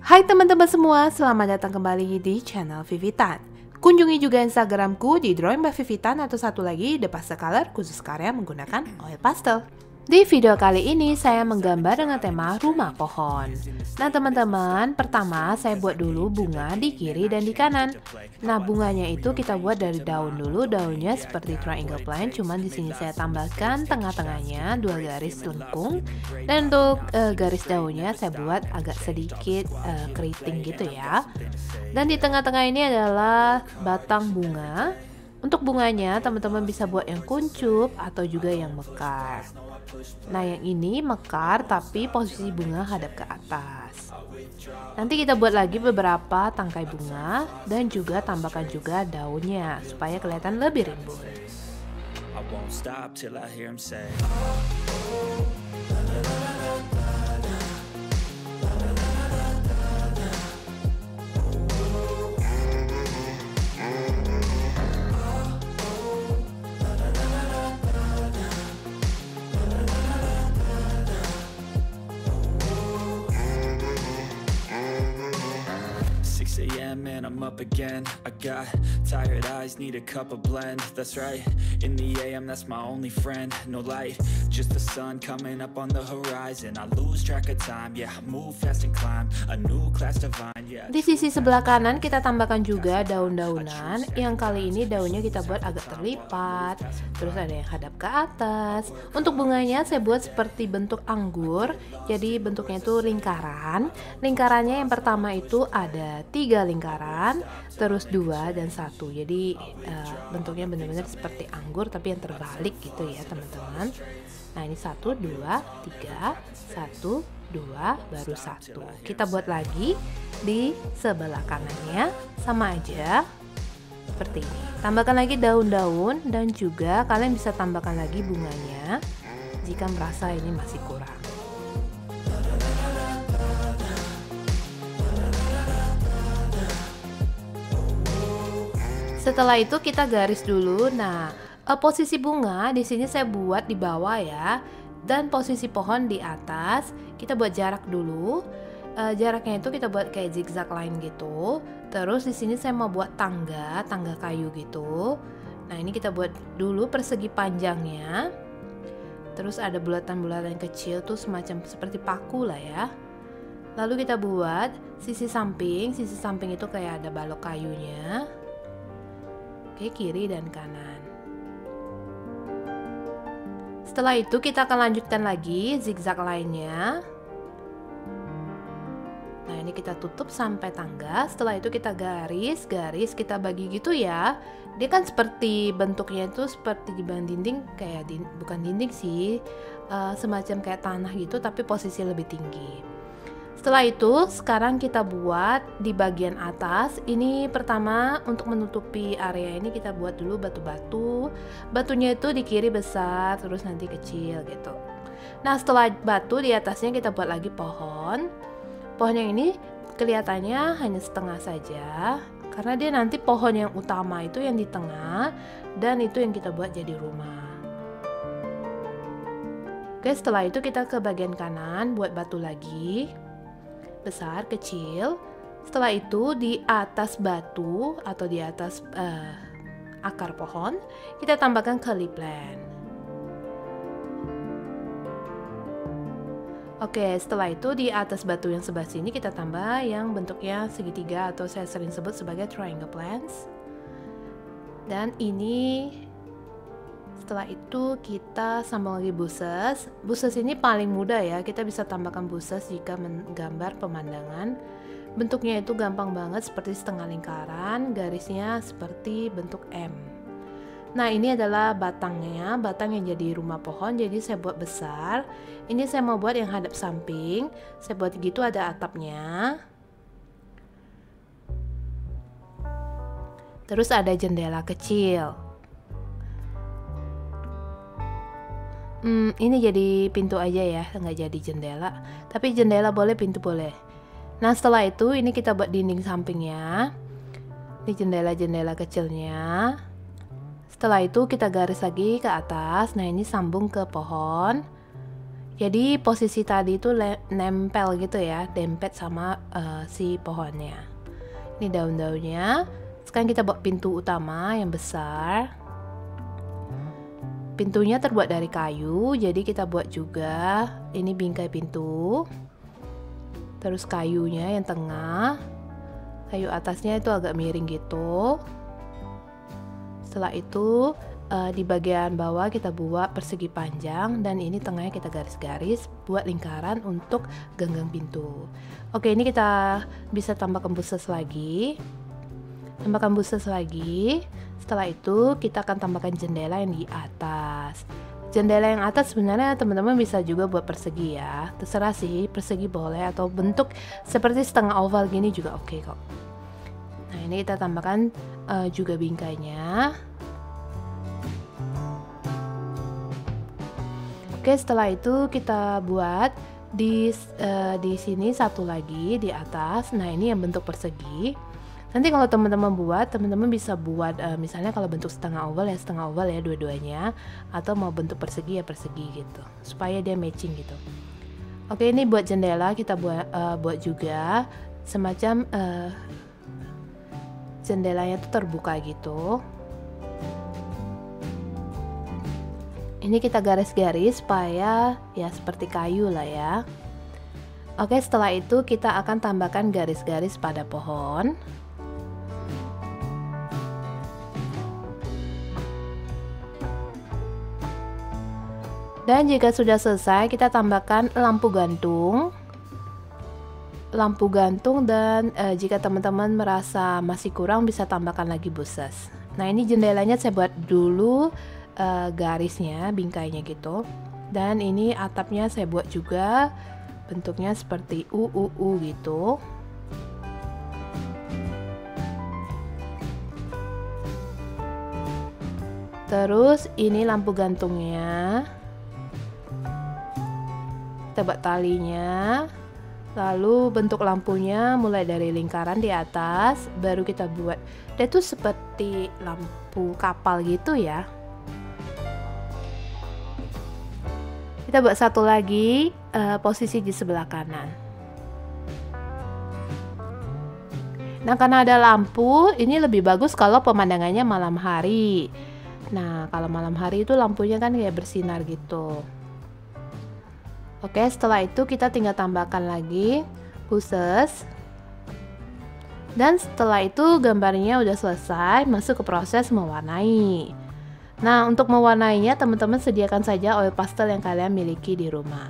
Hai teman-teman semua, selamat datang kembali di channel Vivitan. Kunjungi juga Instagramku di Drawing by Vivitan atau satu lagi The Pastel Color khusus karya menggunakan oil pastel. Di video kali ini saya menggambar dengan tema rumah pohon. Nah teman-teman, pertama saya buat dulu bunga di kiri dan di kanan. Nah bunganya itu kita buat dari daun dulu, daunnya seperti triangle plant, cuman di sini saya tambahkan tengah-tengahnya 2 garis lengkung. Dan untuk garis daunnya saya buat agak sedikit keriting gitu ya. Dan di tengah-tengah ini adalah batang bunga. Untuk bunganya teman-teman bisa buat yang kuncup atau juga yang mekar. Nah yang ini mekar tapi posisi bunga hadap ke atas. Nanti kita buat lagi beberapa tangkai bunga dan juga tambahkan juga daunnya supaya kelihatan lebih rimbun. 6 a.m. and I'm up again. I got tired eyes, need a cup of blend. That's right, in the AM that's my only friend. No light, just the sun coming up on the horizon. I lose track of time, yeah, I move fast and climb a new class divine, yeah. Di sisi sebelah kanan kita tambahkan juga daun-daunan. Yang kali ini daunnya kita buat agak terlipat. Terus ada yang hadap ke atas. Untuk bunganya saya buat seperti bentuk anggur. Jadi bentuknya itu lingkaran. Lingkarannya yang pertama itu ada 3 lingkaran, terus 2 dan 1. Jadi bentuknya benar-benar seperti anggur tapi yang terbalik gitu ya teman-teman. Nah ini 1, 2, 3, 1, 2, baru 1. Kita buat lagi di sebelah kanannya, sama aja seperti ini. Tambahkan lagi daun-daun dan juga kalian bisa tambahkan lagi bunganya jika merasa ini masih kurang. Setelah itu kita garis dulu. Nah, posisi bunga di sini saya buat di bawah ya, dan posisi pohon di atas. Kita buat jarak dulu. Jaraknya itu kita buat kayak zigzag line gitu. Terus di sini saya mau buat tangga kayu gitu. Nah, ini kita buat dulu persegi panjangnya. Terus ada bulatan-bulatan kecil tuh semacam seperti paku lah ya. Lalu kita buat sisi samping itu kayak ada balok kayunya. Oke, kiri dan kanan. Setelah itu kita akan lanjutkan lagi zigzag lainnya. Nah ini kita tutup sampai tangga. Setelah itu kita garis kita bagi gitu ya. Dia kan seperti bentuknya itu seperti di bawah dinding, kayak bukan dinding sih, semacam kayak tanah gitu tapi posisi lebih tinggi. Setelah itu sekarang kita buat di bagian atas. Ini pertama untuk menutupi area ini kita buat dulu batu-batu. Batunya itu di kiri besar terus nanti kecil gitu. Nah setelah batu di atasnya kita buat lagi pohon. Pohon yang ini kelihatannya hanya setengah saja karena dia nanti pohon yang utama itu yang di tengah dan itu yang kita buat jadi rumah. Oke, setelah itu kita ke bagian kanan buat batu lagi. Besar, kecil. Setelah itu di atas batu atau di atas akar pohon kita tambahkan curly plant. Oke, setelah itu di atas batu yang sebelah sini kita tambah yang bentuknya segitiga atau saya sering sebut sebagai triangle plants. Dan ini setelah itu kita sambung lagi buses. Buses ini paling mudah ya, kita bisa tambahkan buses jika menggambar pemandangan. Bentuknya itu gampang banget seperti setengah lingkaran, garisnya seperti bentuk M. Nah ini adalah batangnya, batang yang jadi rumah pohon, jadi saya buat besar. Ini saya mau buat yang hadap samping, saya buat gitu ada atapnya. Terus ada jendela kecil. Ini jadi pintu aja ya, nggak jadi jendela. Tapi jendela boleh, pintu boleh. Nah setelah itu ini kita buat dinding sampingnya. Ini jendela-jendela kecilnya. Setelah itu kita garis lagi ke atas. Nah ini sambung ke pohon. Jadi posisi tadi itu nempel gitu ya, dempet sama si pohonnya. Ini daun-daunnya. Sekarang kita buat pintu utama yang besar. Pintunya terbuat dari kayu, jadi kita buat juga ini bingkai pintu. Terus kayunya yang tengah, kayu atasnya itu agak miring gitu. Setelah itu di bagian bawah kita buat persegi panjang, dan ini tengahnya kita garis-garis buat lingkaran untuk ganggang pintu. Oke, ini kita bisa tambahkan buses lagi. Tambahkan buses lagi. Setelah itu kita akan tambahkan jendela yang di atas. Jendela yang atas sebenarnya teman-teman bisa juga buat persegi ya. Terserah sih, persegi boleh atau bentuk seperti setengah oval gini juga oke kok. Nah, ini kita tambahkan juga bingkainya. Oke, setelah itu kita buat di sini satu lagi di atas. Nah, ini yang bentuk persegi. Nanti kalau teman-teman buat, teman-teman bisa buat misalnya kalau bentuk setengah oval ya dua-duanya, atau mau bentuk persegi ya persegi gitu, supaya dia matching gitu. Oke, ini buat jendela kita buat juga semacam jendelanya tuh terbuka gitu. Ini kita garis-garis supaya ya seperti kayu lah ya. Oke, setelah itu kita akan tambahkan garis-garis pada pohon. Dan jika sudah selesai, kita tambahkan lampu gantung. Dan jika teman-teman merasa masih kurang, bisa tambahkan lagi buses. Nah, ini jendelanya saya buat dulu garisnya, bingkainya gitu. Dan ini atapnya saya buat juga bentuknya seperti U gitu. Terus ini lampu gantungnya. Kita buat talinya, lalu bentuk lampunya mulai dari lingkaran di atas, baru kita buat dia tuh seperti lampu kapal gitu ya. Kita buat satu lagi posisi di sebelah kanan. Nah, karena ada lampu, ini lebih bagus kalau pemandangannya malam hari. Nah, kalau malam hari itu lampunya kan kayak bersinar gitu. Oke, setelah itu kita tinggal tambahkan lagi buses. Dan setelah itu gambarnya udah selesai, masuk ke proses mewarnai. Nah, untuk mewarnainya teman-teman sediakan saja oil pastel yang kalian miliki di rumah.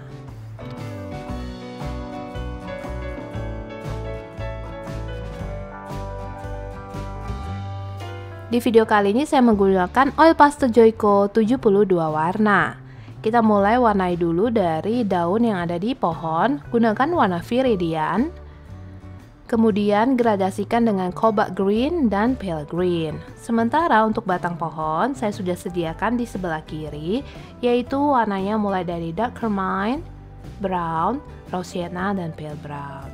Di video kali ini saya menggunakan oil pastel Joico 72 warna. Kita mulai warnai dulu dari daun yang ada di pohon, gunakan warna viridian. Kemudian gradasikan dengan cobalt green dan pale green. Sementara untuk batang pohon, saya sudah sediakan di sebelah kiri, yaitu warnanya mulai dari dark carmine, brown, rose sienna, dan pale brown.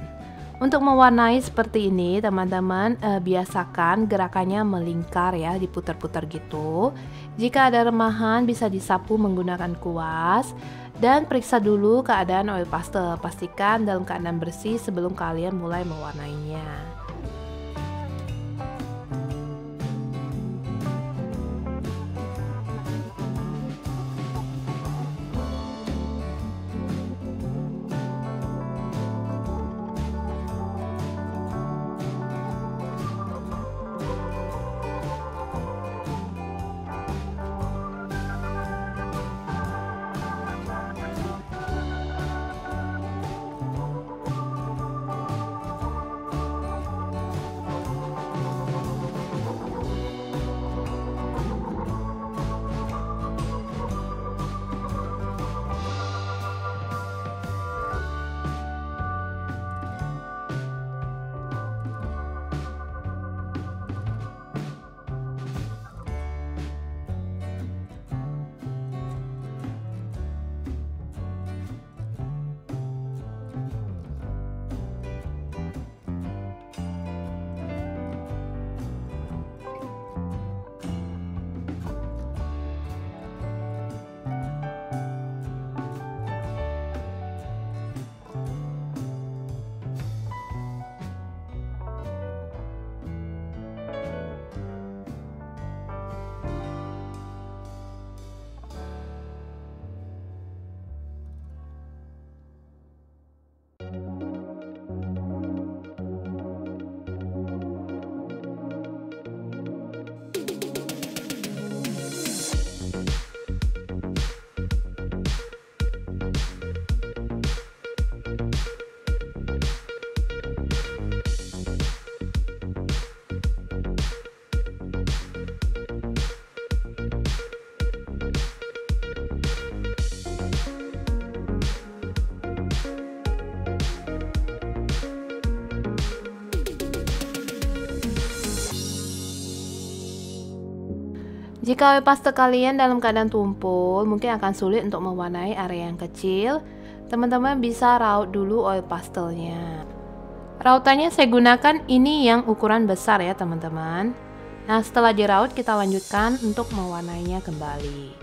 Untuk mewarnai seperti ini, teman-teman biasakan gerakannya melingkar ya, diputar-putar gitu. Jika ada remahan bisa disapu menggunakan kuas. Dan periksa dulu keadaan oil pastel, pastikan dalam keadaan bersih sebelum kalian mulai mewarnainya. Jika oil pastel kalian dalam keadaan tumpul, mungkin akan sulit untuk mewarnai area yang kecil. Teman-teman bisa raut dulu oil pastelnya. Rautannya saya gunakan ini yang ukuran besar ya teman-teman. Nah, setelah diraut kita lanjutkan untuk mewarnainya kembali.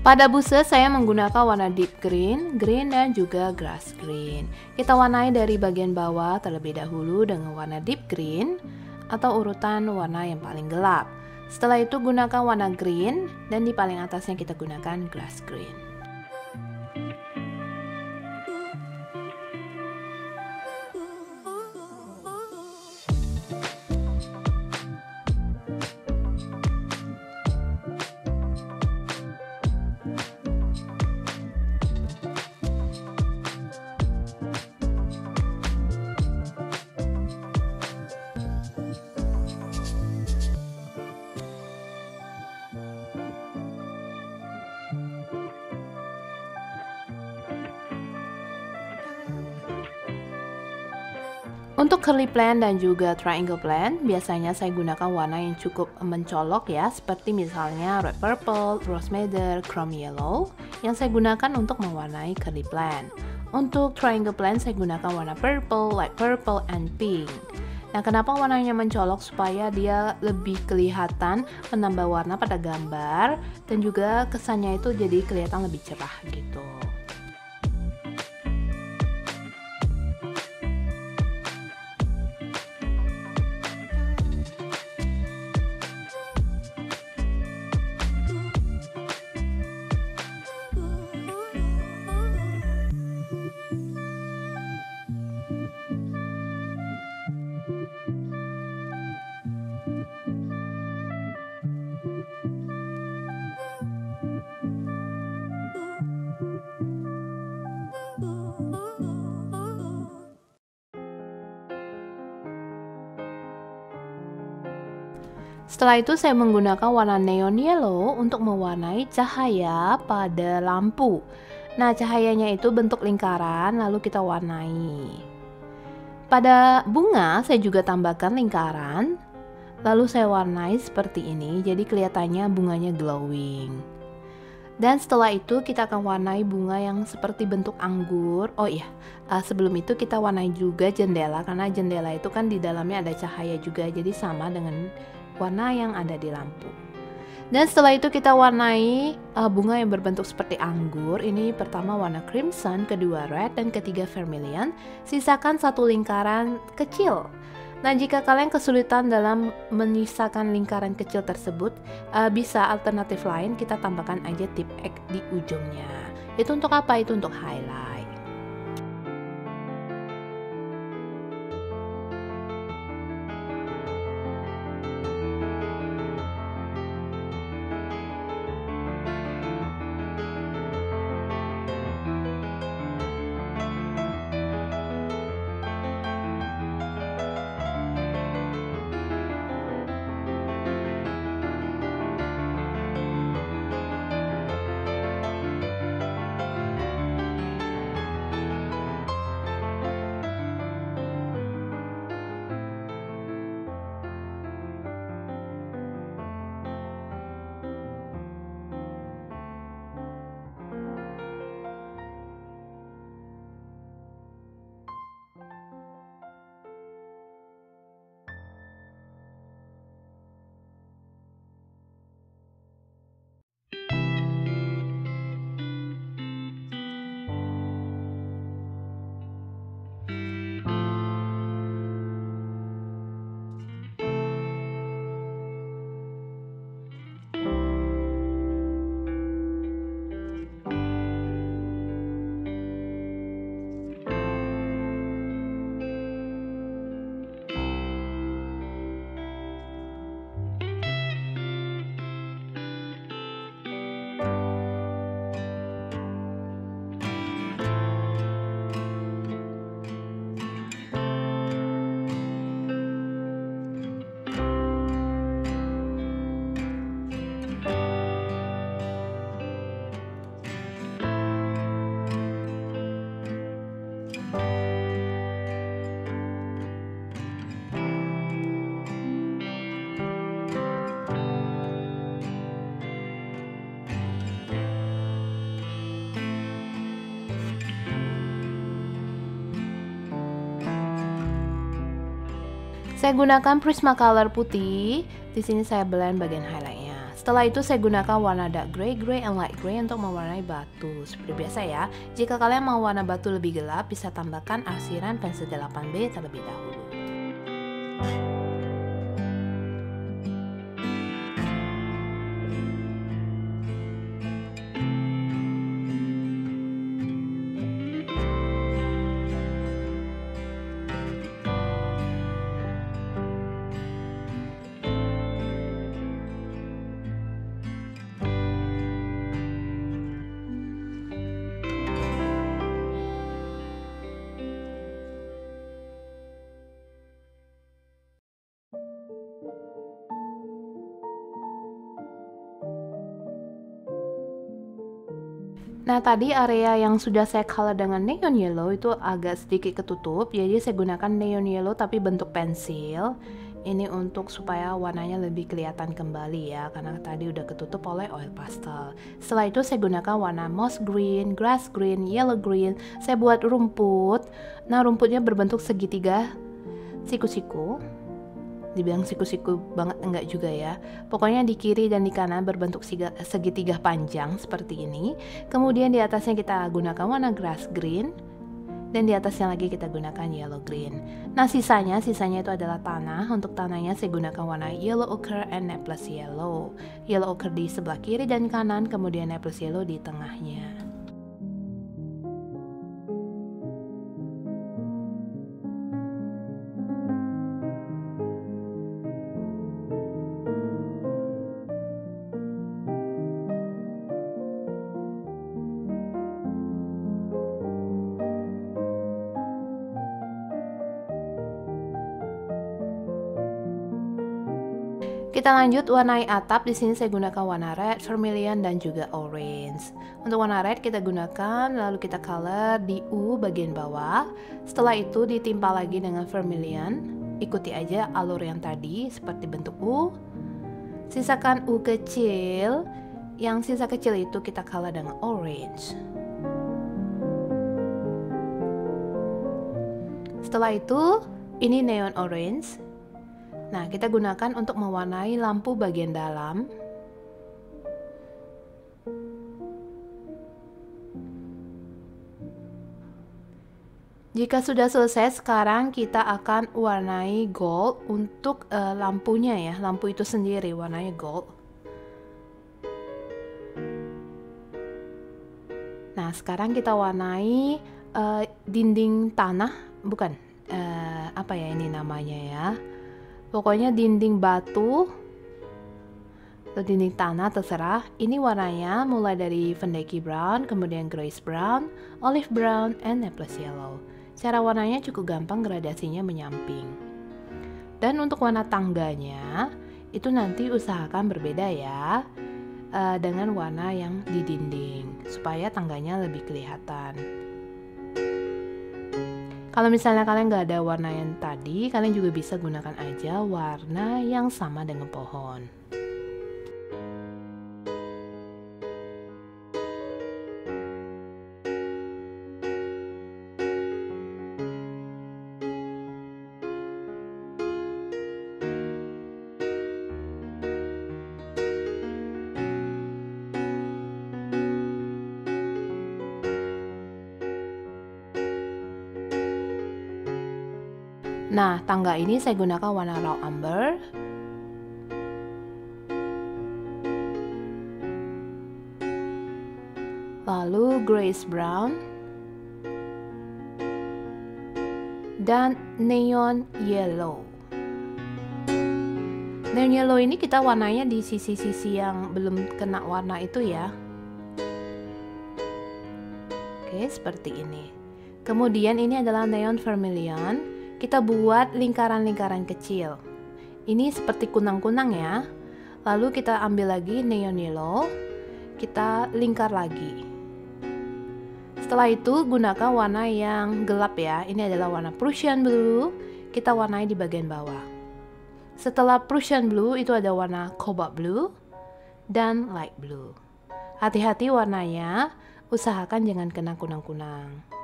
Pada busa saya menggunakan warna deep green, green dan juga grass green. Kita warnai dari bagian bawah terlebih dahulu dengan warna deep green atau urutan warna yang paling gelap. Setelah itu gunakan warna green dan di paling atasnya kita gunakan grass green. Untuk curly plan dan juga triangle plan, biasanya saya gunakan warna yang cukup mencolok ya, seperti misalnya red purple, rose madder, chrome yellow, yang saya gunakan untuk mewarnai curly plan. Untuk triangle plan, saya gunakan warna purple, light purple, and pink. Nah, kenapa warnanya mencolok? Supaya dia lebih kelihatan, menambah warna pada gambar, dan juga kesannya itu jadi kelihatan lebih cerah gitu. Setelah itu saya menggunakan warna neon yellow untuk mewarnai cahaya pada lampu. Nah, cahayanya itu bentuk lingkaran lalu kita warnai. Pada bunga saya juga tambahkan lingkaran, lalu saya warnai seperti ini, jadi kelihatannya bunganya glowing. Dan setelah itu kita akan warnai bunga yang seperti bentuk anggur. Oh iya, sebelum itu kita warnai juga jendela, karena jendela itu kan di dalamnya ada cahaya juga, jadi sama dengan warna yang ada di lampu. Dan setelah itu kita warnai bunga yang berbentuk seperti anggur. Ini pertama warna crimson, kedua red, dan ketiga vermilion. Sisakan satu lingkaran kecil Nah, jika kalian kesulitan dalam menyisakan lingkaran kecil tersebut, bisa alternatif lain kita tambahkan aja tip X di ujungnya. Itu untuk apa? Itu untuk highlight. Saya gunakan Prismacolor putih. Di sini saya blend bagian highlightnya. Setelah itu saya gunakan warna dark gray, gray, and light gray untuk mewarnai batu. Seperti biasa ya, jika kalian mau warna batu lebih gelap, bisa tambahkan arsiran pensil 8B terlebih dahulu. Nah, tadi area yang sudah saya color dengan neon yellow itu agak sedikit ketutup, jadi saya gunakan neon yellow tapi bentuk pensil. Ini untuk supaya warnanya lebih kelihatan kembali ya, karena tadi udah ketutup oleh oil pastel. Setelah itu saya gunakan warna moss green, grass green, yellow green. Saya buat rumput. Nah, rumputnya berbentuk segitiga siku-siku. Dibilang siku-siku banget enggak juga ya. Pokoknya di kiri dan di kanan berbentuk segitiga panjang seperti ini. Kemudian di atasnya kita gunakan warna grass green, dan di atasnya lagi kita gunakan yellow green. Nah, sisanya itu adalah tanah. Untuk tanahnya saya gunakan warna yellow ochre and Naples yellow. Yellow ochre di sebelah kiri dan kanan, kemudian Naples yellow di tengahnya. Kita lanjut warnai atap. Di sini saya gunakan warna red, vermilion, dan juga orange. Untuk warna red kita gunakan, lalu kita color di U bagian bawah. Setelah itu ditimpa lagi dengan vermilion. Ikuti aja alur yang tadi seperti bentuk U. Sisakan U kecil. Yang sisa kecil itu kita color dengan orange. Setelah itu ini neon orange. Nah, kita gunakan untuk mewarnai lampu bagian dalam. Jika sudah selesai, sekarang kita akan warnai gold untuk lampunya ya. Lampu itu sendiri warnanya gold. Nah, sekarang kita warnai dinding tanah, bukan, apa ya ini namanya ya. Pokoknya dinding batu atau dinding tanah, terserah. Ini warnanya mulai dari Vendetti brown, kemudian grayish brown, olive brown, and Naples yellow. Cara warnanya cukup gampang, gradasinya menyamping. Dan untuk warna tangganya, itu nanti usahakan berbeda ya. Dengan warna yang di dinding supaya tangganya lebih kelihatan. Kalau misalnya kalian nggak ada warna yang tadi, kalian juga bisa gunakan aja warna yang sama dengan pohon. Nah, tangga ini saya gunakan warna raw umber. Lalu grayish brown. Dan neon yellow. Neon yellow ini kita warnanya di sisi-sisi yang belum kena warna itu ya. Oke, seperti ini. Kemudian ini adalah neon vermilion. Kita buat lingkaran-lingkaran kecil. Ini seperti kunang-kunang ya. Lalu kita ambil lagi neon yellow, kita lingkar lagi. Setelah itu gunakan warna yang gelap ya. Ini adalah warna Prussian blue. Kita warnai di bagian bawah. Setelah Prussian blue itu ada warna cobalt blue dan light blue. Hati-hati warnanya, usahakan jangan kena kunang-kunang.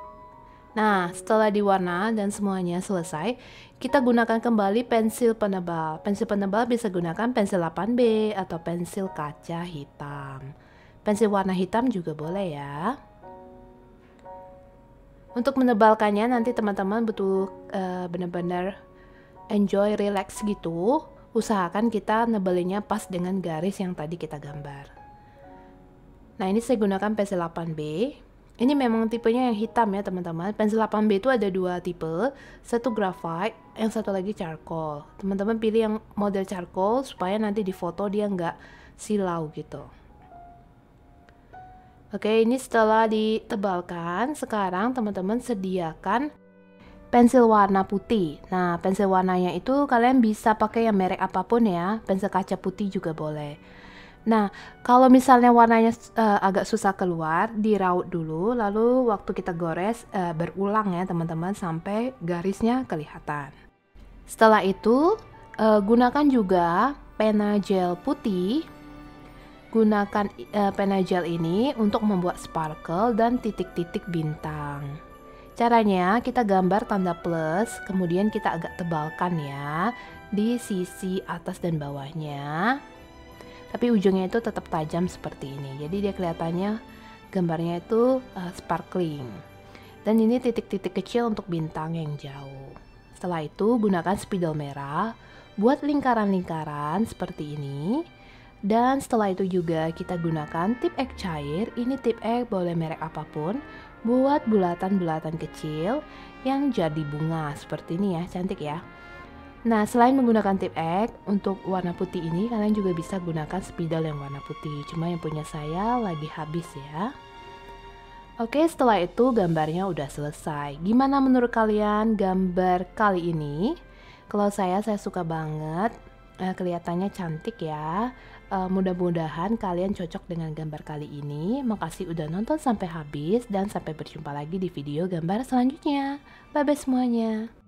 Nah, setelah diwarna dan semuanya selesai, kita gunakan kembali pensil penebal. Pensil penebal bisa gunakan pensil 8B atau pensil kaca hitam. Pensil warna hitam juga boleh ya. Untuk menebalkannya nanti teman-teman butuh benar-benar enjoy, relax gitu. Usahakan kita nebelinnya pas dengan garis yang tadi kita gambar. Nah, ini saya gunakan pensil 8B. Ini memang tipenya yang hitam ya teman-teman. Pensil 8B itu ada dua tipe, satu graphite, yang satu lagi charcoal. Teman-teman pilih yang model charcoal supaya nanti di foto dia nggak silau gitu. Oke, ini setelah ditebalkan, sekarang teman-teman sediakan pensil warna putih. Nah, pensil warnanya itu kalian bisa pakai yang merek apapun ya, pensil kaca putih juga boleh. Nah, kalau misalnya warnanya agak susah keluar, diraut dulu, lalu waktu kita gores berulang ya teman-teman sampai garisnya kelihatan. Setelah itu, gunakan juga pena gel putih. Gunakan pena gel ini untuk membuat sparkle dan titik-titik bintang. Caranya kita gambar tanda plus, kemudian kita agak tebalkan ya di sisi atas dan bawahnya. Tapi ujungnya itu tetap tajam seperti ini. Jadi dia kelihatannya gambarnya itu sparkling. Dan ini titik-titik kecil untuk bintang yang jauh. Setelah itu gunakan spidol merah buat lingkaran-lingkaran seperti ini. Dan setelah itu juga kita gunakan tip ek cair. Ini tip ek boleh merek apapun. Buat bulatan-bulatan kecil yang jadi bunga seperti ini ya, cantik ya. Nah, selain menggunakan tip ek untuk warna putih ini, kalian juga bisa gunakan spidol yang warna putih. Cuma yang punya saya lagi habis ya. Oke, setelah itu gambarnya udah selesai. Gimana menurut kalian gambar kali ini? Kalau saya suka banget. Kelihatannya cantik ya. Mudah-mudahan kalian cocok dengan gambar kali ini. Makasih udah nonton sampai habis dan sampai berjumpa lagi di video gambar selanjutnya. Bye-bye semuanya.